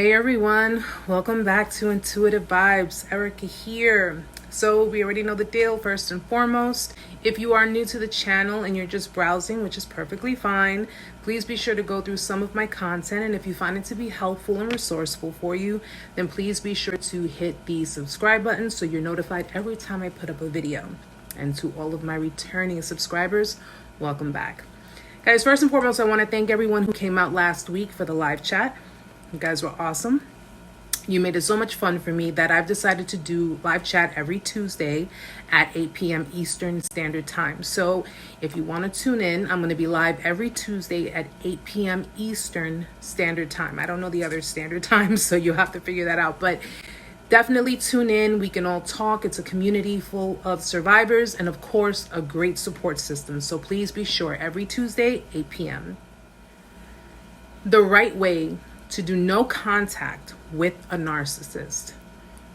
Hey everyone, welcome back to Intuitive Vibes. Erica here. So we already know the deal. First and foremost, if you are new to the channel and you're just browsing, which is perfectly fine, please be sure to go through some of my content. And if you find it to be helpful and resourceful for you, then please be sure to hit the subscribe button so you're notified every time I put up a video. And to all of my returning subscribers, welcome back. Guys, first and foremost, I want to thank everyone who came out last week for the live chat. You guys were awesome. You made it so much fun for me that I've decided to do live chat every Tuesday at 8 p.m. Eastern Standard Time. So if you want to tune in, I'm going to be live every Tuesday at 8 p.m. Eastern Standard Time. I don't know the other standard times, so you'll have to figure that out. But definitely tune in. We can all talk. It's a community full of survivors and, of course, a great support system. So please be sure every Tuesday, 8 p.m. The right way to do no contact with a narcissist.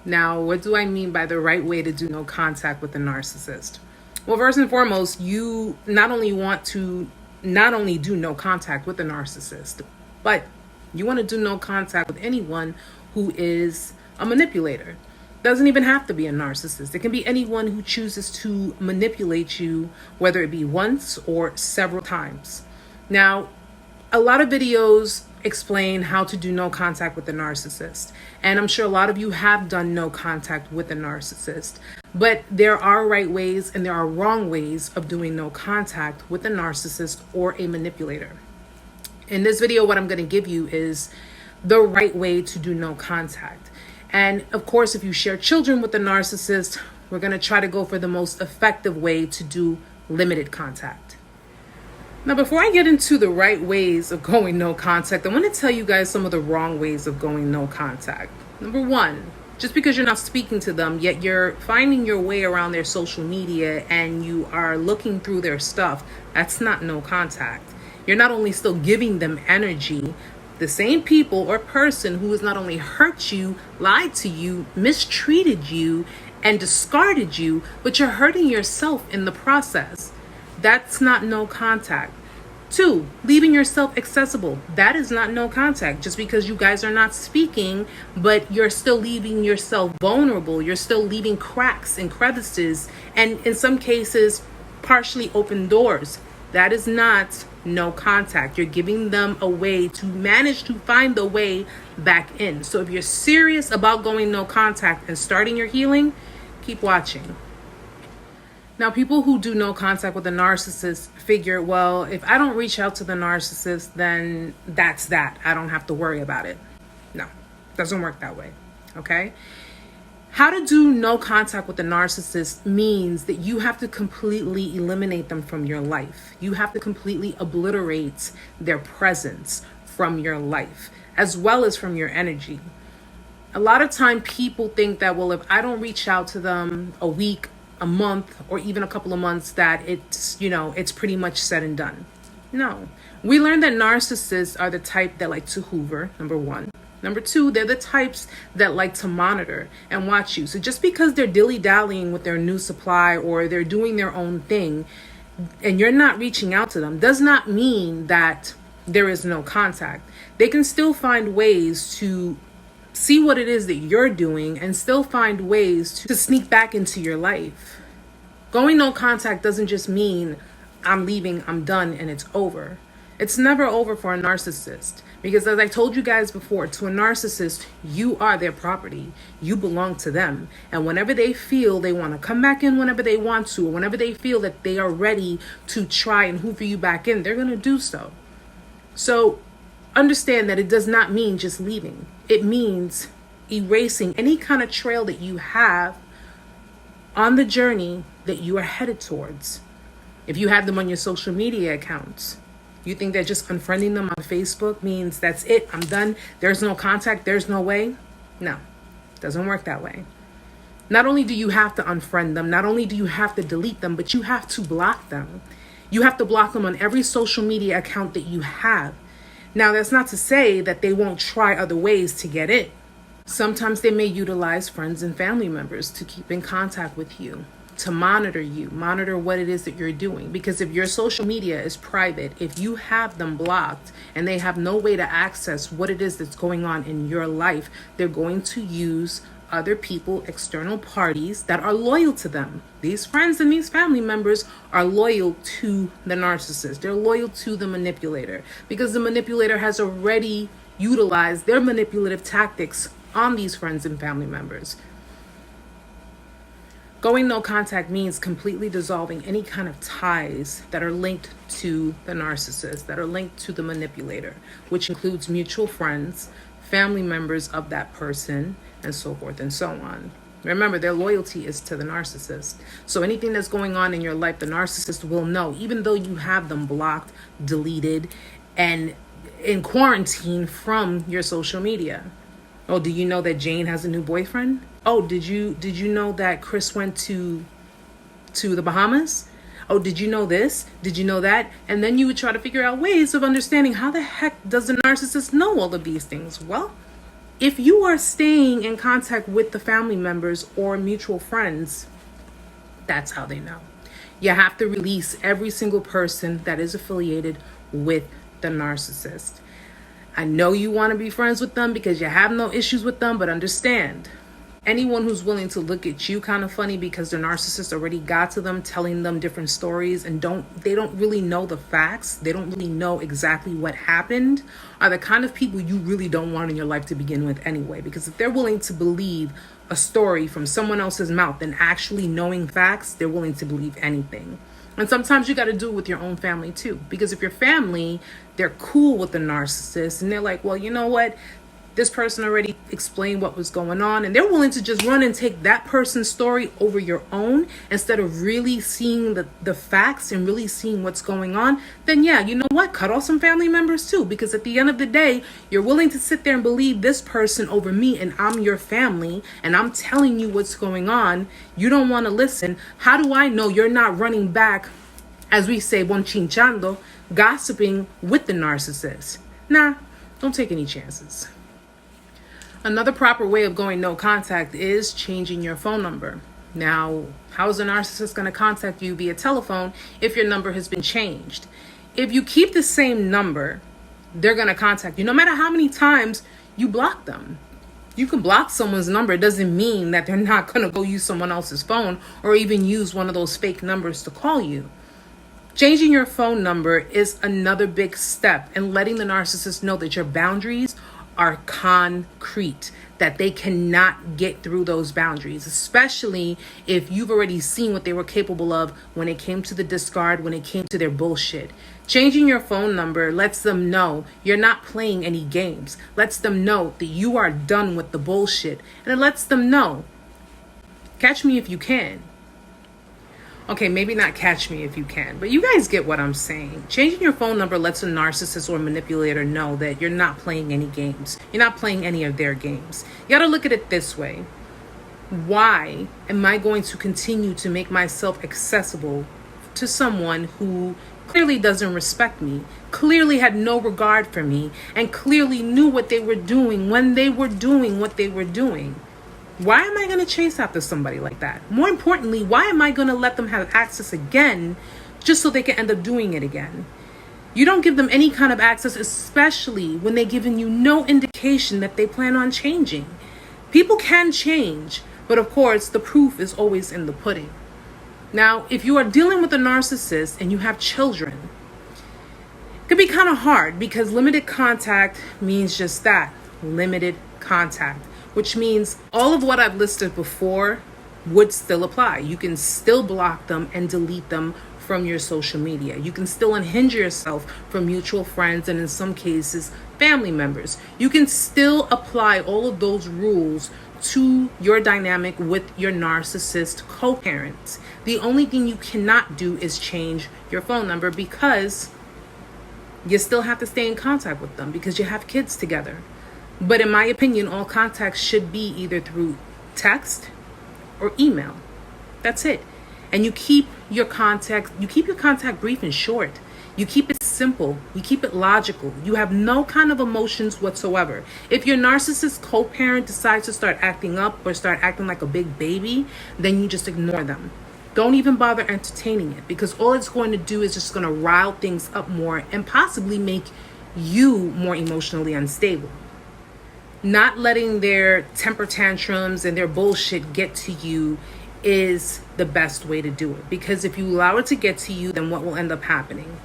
Now, what do I mean by the right way to do no contact with a narcissist? Well, first and foremost, you not only want to do no contact with a narcissist, but you want to do no contact with anyone who is a manipulator. Doesn't even have to be a narcissist. It can be anyone who chooses to manipulate you, whether it be once or several times. Now, a lot of videos explain how to do no contact with a narcissist. And I'm sure a lot of you have done no contact with a narcissist. But there are right ways and there are wrong ways of doing no contact with a narcissist or a manipulator. In this video, what I'm going to give you is the right way to do no contact. And of course, if you share children with a narcissist, we're going to try to go for the most effective way to do limited contact. Now, before I get into the right ways of going no contact, I want to tell you guys some of the wrong ways of going no contact. Number one, just because you're not speaking to them, yet you're finding your way around their social media and you are looking through their stuff, that's not no contact. You're not only still giving them energy, the same people or person who has not only hurt you, lied to you, mistreated you, and discarded you, but you're hurting yourself in the process. That's not no contact. Two, leaving yourself accessible. That is not no contact. Just because you guys are not speaking, but you're still leaving yourself vulnerable. You're still leaving cracks and crevices, and in some cases, partially open doors. That is not no contact. You're giving them a way to manage to find the way back in. So if you're serious about going no contact and starting your healing, keep watching. Now, people who do no contact with a narcissist figure, well, if I don't reach out to the narcissist, then that's that. I don't have to worry about it. No, it doesn't work that way, okay? How to do no contact with a narcissist means that you have to completely eliminate them from your life. You have to completely obliterate their presence from your life, as well as from your energy. A lot of time people think that, well, if I don't reach out to them a week, a month, or even a couple of months, that it's pretty much said and done. No. We learned that narcissists are the type that like to hoover, number one. Number two, they're the types that like to monitor and watch you. So just because they're dilly-dallying with their new supply or they're doing their own thing and you're not reaching out to them, does not mean that there is no contact. They can still find ways to see what it is that you're doing and still find ways to sneak back into your life. Going no contact doesn't just mean I'm leaving, I'm done, and it's over. It's never over for a narcissist, because as I told you guys before, to a narcissist, you are their property. You belong to them. And whenever they feel they want to come back in whenever they want to, or whenever they feel that they are ready to try and hoover you back in, they're going to do so. So understand that it does not mean just leaving. It means erasing any kind of trail that you have on the journey that you are headed towards. If you have them on your social media accounts, you think that just unfriending them on Facebook means that's it, I'm done, there's no contact, there's no way? No, it doesn't work that way. Not only do you have to unfriend them, not only do you have to delete them, but you have to block them. You have to block them on every social media account that you have. Now, that's not to say that they won't try other ways to get in. Sometimes they may utilize friends and family members to keep in contact with you. to monitor you, monitor what it is that you're doing. Because if your social media is private, if you have them blocked and they have no way to access what it is that's going on in your life, they're going to use other people, external parties that are loyal to them. These friends and these family members are loyal to the narcissist. They're loyal to the manipulator because the manipulator has already utilized their manipulative tactics on these friends and family members. Going no contact means completely dissolving any kind of ties that are linked to the narcissist, that are linked to the manipulator, which includes mutual friends, family members of that person, and so forth and so on. Remember, their loyalty is to the narcissist. So anything that's going on in your life, the narcissist will know, even though you have them blocked, deleted, and in quarantine from your social media. Oh, do you know that Jane has a new boyfriend? Oh, did you know that Chris went to the Bahamas? Oh, did you know this? Did you know that? And then you would try to figure out ways of understanding how the heck does the narcissist know all of these things? Well, if you are staying in contact with the family members or mutual friends, that's how they know. You have to release every single person that is affiliated with the narcissist. I know you want to be friends with them because you have no issues with them, but understand, anyone who's willing to look at you kind of funny because the narcissist already got to them, telling them different stories and they don't really know the facts, they don't really know exactly what happened, are the kind of people you really don't want in your life to begin with anyway. Because if they're willing to believe a story from someone else's mouth and actually knowing facts, they're willing to believe anything. And sometimes you got to do it with your own family too. Because if your family, they're cool with the narcissist and they're like, well, you know what? This person already explained what was going on, and they're willing to just run and take that person's story over your own instead of really seeing the facts and really seeing what's going on, then yeah, you know what? Cut off some family members too, because at the end of the day, you're willing to sit there and believe this person over me, and I'm your family, and I'm telling you what's going on. You don't want to listen. How do I know you're not running back, as we say, bonchinchando, gossiping with the narcissist? Nah, don't take any chances. Another proper way of going no contact is changing your phone number. Now, how is a narcissist going to contact you via telephone if your number has been changed? If you keep the same number, they're going to contact you no matter how many times you block them. You can block someone's number. It doesn't mean that they're not going to go use someone else's phone or even use one of those fake numbers to call you. Changing your phone number is another big step in letting the narcissist know that your boundaries are concrete, that they cannot get through those boundaries, especially if you've already seen what they were capable of when it came to the discard, when it came to their bullshit. Changing your phone number lets them know you're not playing any games, lets them know that you are done with the bullshit, and it lets them know, catch me if you can. Okay, maybe not catch me if you can, but you guys get what I'm saying. Changing your phone number lets a narcissist or manipulator know that you're not playing any games. You're not playing any of their games. You gotta look at it this way. Why am I going to continue to make myself accessible to someone who clearly doesn't respect me, clearly had no regard for me, and clearly knew what they were doing when they were doing what they were doing? Why am I going to chase after somebody like that? More importantly, why am I going to let them have access again just so they can end up doing it again? You don't give them any kind of access, especially when they've given you no indication that they plan on changing. People can change, but of course, the proof is always in the pudding. Now, if you are dealing with a narcissist and you have children, it can be kind of hard because limited contact means just that, limited contact. Which means all of what I've listed before would still apply. You can still block them and delete them from your social media. You can still unhinge yourself from mutual friends and in some cases, family members. You can still apply all of those rules to your dynamic with your narcissist co-parents. The only thing you cannot do is change your phone number because you still have to stay in contact with them because you have kids together. But in my opinion, all contacts should be either through text or email. That's it. And you keep your contact brief and short. You keep it simple. You keep it logical. You have no kind of emotions whatsoever. If your narcissist co-parent decides to start acting up or start acting like a big baby, then you just ignore them. don't even bother entertaining it, because all it's going to do is just going to rile things up more and possibly make you more emotionally unstable. Not letting their temper tantrums and their bullshit get to you is the best way to do it, because if you allow it to get to you, then what will end up happening?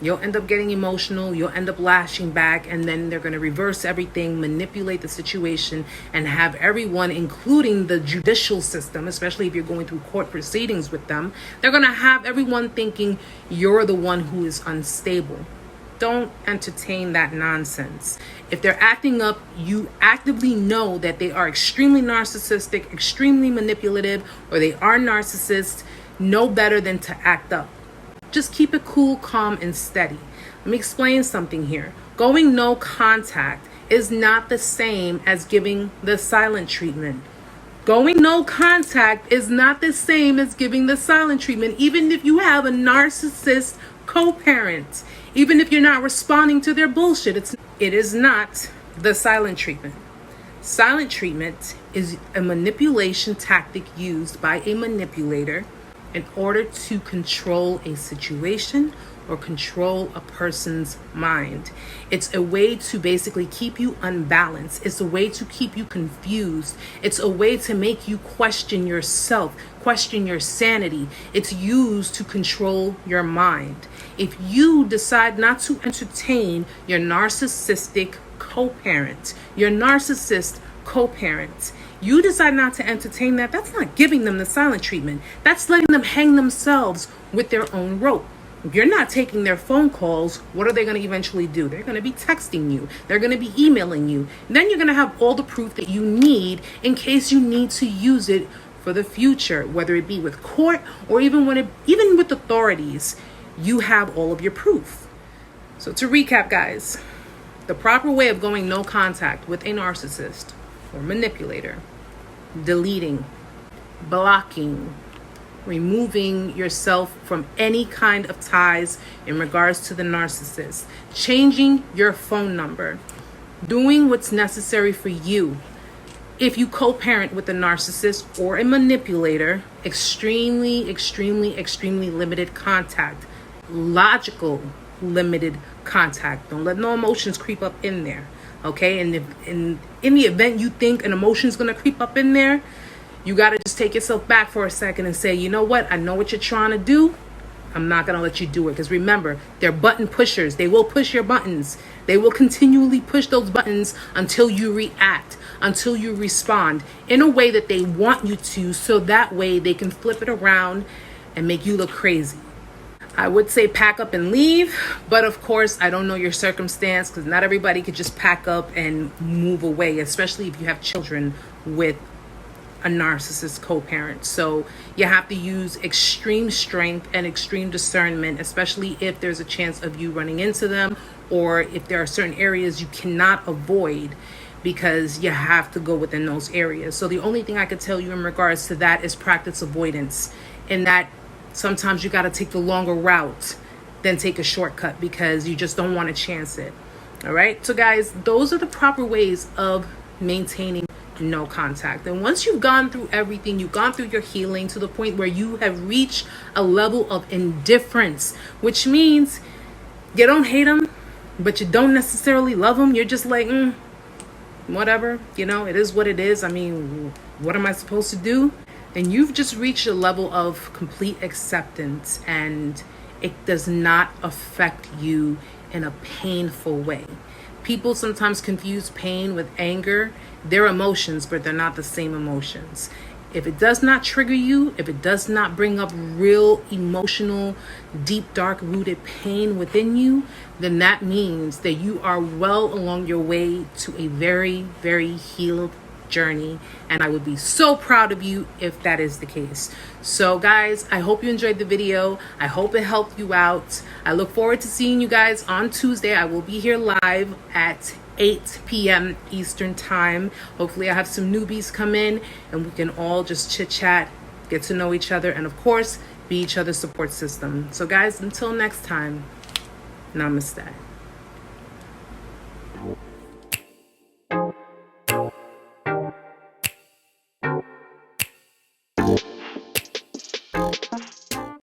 You'll end up getting emotional, you'll end up lashing back, and then they're going to reverse everything, manipulate the situation, and have everyone, including the judicial system, especially if you're going through court proceedings with them, they're going to have everyone thinking you're the one who is unstable. Don't entertain that nonsense. If they're acting up, you actively know that they are extremely narcissistic, extremely manipulative, or they are narcissists. Know better than to act up. Just keep it cool, calm, and steady. Let me explain something here. Going no contact is not the same as giving the silent treatment. Going no contact is not the same as giving the silent treatment, even if you have a narcissist co-parent. Even if you're not responding to their bullshit, it is not the silent treatment. Silent treatment is a manipulation tactic used by a manipulator in order to control a situation or control a person's mind. It's a way to basically keep you unbalanced. It's a way to keep you confused. It's a way to make you question yourself, question your sanity. It's used to control your mind. If you decide not to entertain your narcissistic co-parent, your narcissist co-parent, you decide not to entertain that, that's not giving them the silent treatment. That's letting them hang themselves with their own rope. If you're not taking their phone calls, what are they going to eventually do? They're going to be texting you. They're going to be emailing you. And then you're going to have all the proof that you need in case you need to use it for the future, whether it be with court or even with authorities. You have all of your proof. So to recap, guys, the proper way of going no contact with a narcissist or manipulator: deleting, blocking, removing yourself from any kind of ties in regards to the narcissist, changing your phone number, doing what's necessary for you. If you co-parent with a narcissist or a manipulator, extremely limited contact, logical limited contact. Don't let no emotions creep up in there, okay? And if in the event you think an emotion is going to creep up in there, you got to just take yourself back for a second and say, you know what? I know what you're trying to do. I'm not going to let you do it. Because remember, they're button pushers. They will push your buttons. They will continually push those buttons until you react, until you respond in a way that they want you to, so that way they can flip it around and make you look crazy. I would say pack up and leave, but of course, I don't know your circumstance, because not everybody could just pack up and move away, especially if you have children with a narcissist co-parent. So you have to use extreme strength and extreme discernment, especially if there's a chance of you running into them, or if there are certain areas you cannot avoid, because you have to go within those areas. So the only thing I could tell you in regards to that is practice avoidance, and that sometimes you got to take the longer route than take a shortcut, because you just don't want to chance it. All right. So guys, those are the proper ways of maintaining no contact. And once you've gone through everything, you've gone through your healing to the point where you have reached a level of indifference, which means you don't hate them, but you don't necessarily love them. You're just like, whatever, it is what it is. I mean, what am I supposed to do? And you've just reached a level of complete acceptance, and it does not affect you in a painful way. People sometimes confuse pain with anger. They're emotions, but they're not the same emotions. If it does not trigger you, if it does not bring up real emotional, deep, dark rooted pain within you, then that means that you are well along your way to a very, very healed journey. And I would be so proud of you if that is the case. So guys, I hope you enjoyed the video. I hope it helped you out. I look forward to seeing you guys on Tuesday. I will be here live at 8 p.m. Eastern time. Hopefully I have some newbies come in and we can all just chit chat, get to know each other, and of course, be each other's support system. So guys, until next time, namaste.